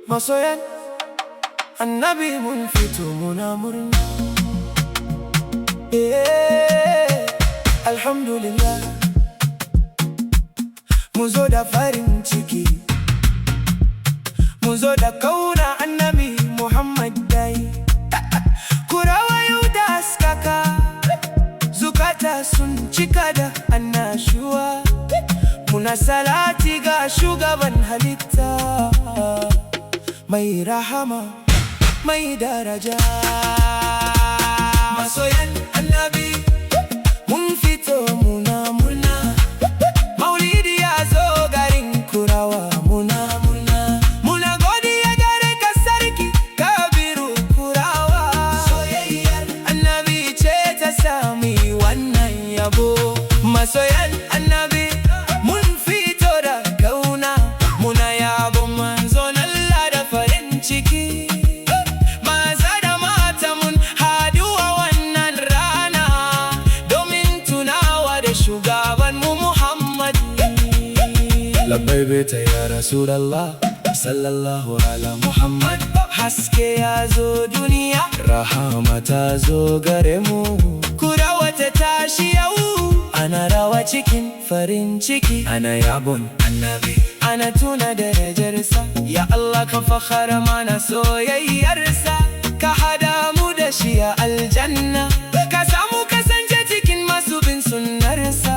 masoyan annabi mun fito muna murna. Alhamdulillah, mun zo da farin ciki, mun zo da kauna annabi Muhammad dai. Kurawa yau da haskaka, zukata sun cika da annashuwa. Muna salati ga shugaban halitta, mai rahama mai daraja. Masoyan annabi mun fito muna murna, maulidi ya zo garin Kurawa muna murna. Muna godiya gare ka sarki Kabiru Kurawa, soyayyar annabi ce ta sami wannan yabo. Masoyan annabi mun fito da kauna, muna yabon manzon Allah da farin ciki. Maza da mata mun haɗu a wannan rana, domin tunawa da shugaban mu Muhammad. Labbai beta ya Rasulallah, sallallahu ala Muhammad. Haske ya zo duniya, rahama ta zo gare mu. Kurawa ta tashi yau, ana rawa cikin farin ciki, ana yabon annabi, ana tuna darajarsa. Ya Allah ka fakhara mana soyayyarsa, ka hada mu da shi a aljanna, ka samu kasance cikin masu bin sunnarsa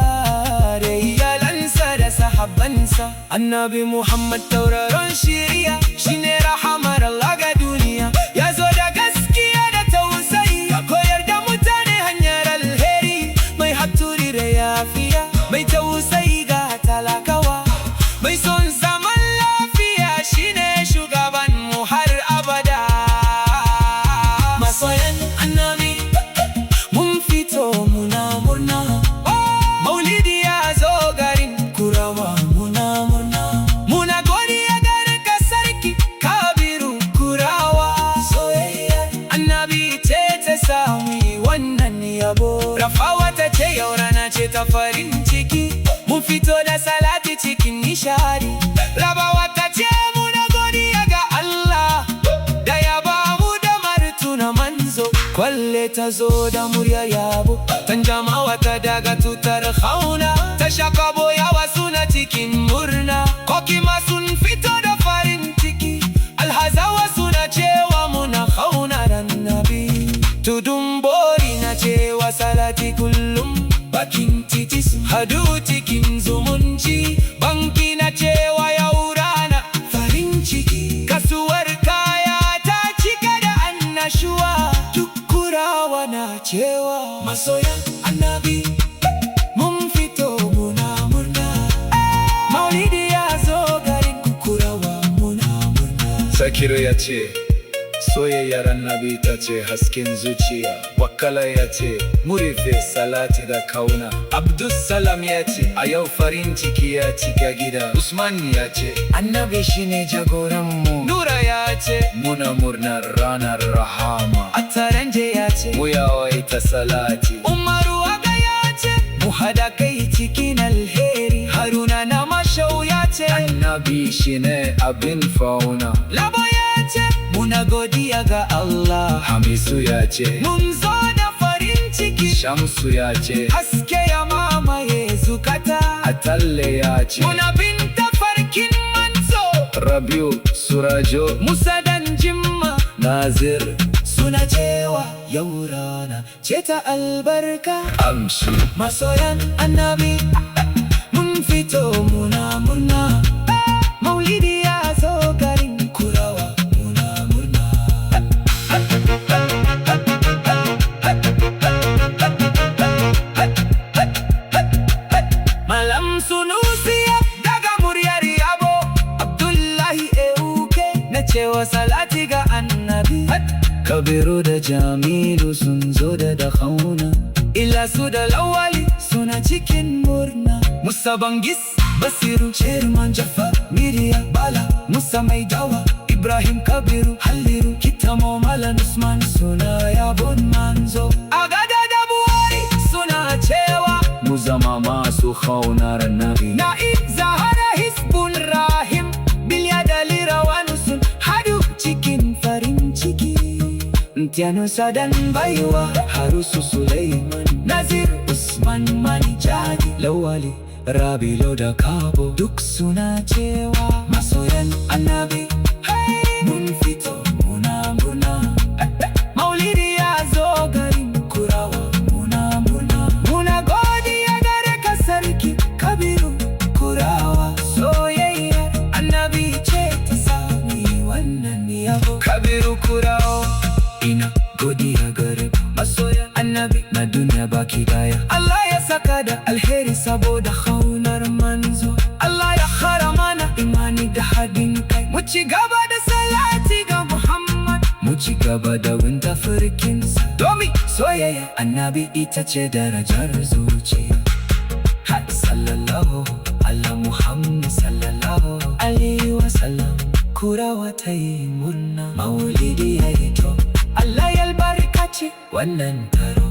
da iyalansa da sahabbansa. Annabi Muhammad tauraron shiriya, shine rahamar Allah ga duniya. Ya zo da gaskiya da tausayi, ya koyar da mutane hanyar alheri. Mai hatturi da yafiya, mai tausayi ga talakawa, mai son zaman lafiya, shine shugaban mu har abada. Masoyan annabi mun fito muna murna, maulidi ya zo garin Kurawa muna murna. Muna godiya gare ka sarki Kabiru Kurawa, soyayyar annabi ce ta sami wannan yabo. Rafawa ta ce yau rana ce ta farin ciki, mun fito da salati cikin nishadi. Rabawa ta ce muna godiya ga Allah da ya ba mu da martuna manzo. Kwalle ta zo da muryar yabo, tan jama'a ta daga tutar hauna, ta shakabo yawa suna cikin murna. Kokima sun fito da farin ciki, alhazawa suna cewa muna kaunar annabi. Tudun bori na cewa salati kullum, bakin titi sun hadu cikin zumunci. Banki na cewa yau rana farin ciki, kasuwar kaya ta cika da annashuwa. Duk Kurawa na cewa masoyan annabi mun fito muna murna, maulidi ya zo garin Kurawa muna murna. Zakiru ya ce soyayyar annabi ta ce hasken zuciya. Wakala ya ce murife salati da kauna. Abdussalam ya ce a yau farin ciki ya cika gida. Usman ya ce annabi shine jagoranmu. Nura ya ce muna murnar ranar rahama. Ataranje ya ce mu yawaita salati. Umaru aga ya ce mu hada kai cikin alheri. Haruna na mashau ya ce annabi shine abin fauna. Labo ya ce muna godiya ga Allah. Hamisu ya ce mun zo da farin ciki. Shamsu ya ce haske ya mamaye zukata. Atalle ya ce muna bin tafarkin manzo. Rabiu, Surajo, Musa dan Jimma, Nazir suna cewa yau rana ce ta albarka. Amshi Masoyan annabi mun fito muna murna, maulidi ya zo garin Kurawa muna murna. Malam Sunusi daga muryar yabo, Abdullahi Euke na cewa salati ga annabi. Kabiru da Jamilu sun zo da kauna. Ilasu da Lawali suna cikin murna. Musa Bangis, Basiru, Sherman Jafar, Miriya, Bala, Musa Mai Dawa, Ibrahim Kabiru, Halliru, Kitamo, Malam Usman suna yabon manzo. Agada da Buhari suna cewa mu zama masu kaunar annabi. Na'ib Zahara Hisbun Rahim, Bilya da Lirawan sun hada Cristiano Sadan Baiwa, Harusu Suleiman, Nazir Usman Manijadi, Lawali Rabilo da Kabo, duk suna cewa masoyan Annabi. Mun fito muna murna, Maulidi ya zo garin Kurawa, muna murna. Muna godiya gare ka Sarki Kabiru Kurawa, soyayyar Annabi ce ta sami wannan yabo. Kabiru Kurawa, ina godiya gare ku masoyan Annabi na duniya baki daya. Allah ya saka da alheri saboda kaunar manzo. Allah ya kara mana imani da haɗin kai. Mu ci gaba da salati ga Muhammad, mu ci gaba da bin tafarkinsa, domin soyayya Annabi ita ce darajar zuciya. Sallallahu ala Muhammad sallallahu alaihi wasallam. Kurawa ta yi murna, Maulidi ya yi to. Allah ya albarkaci wannan taro.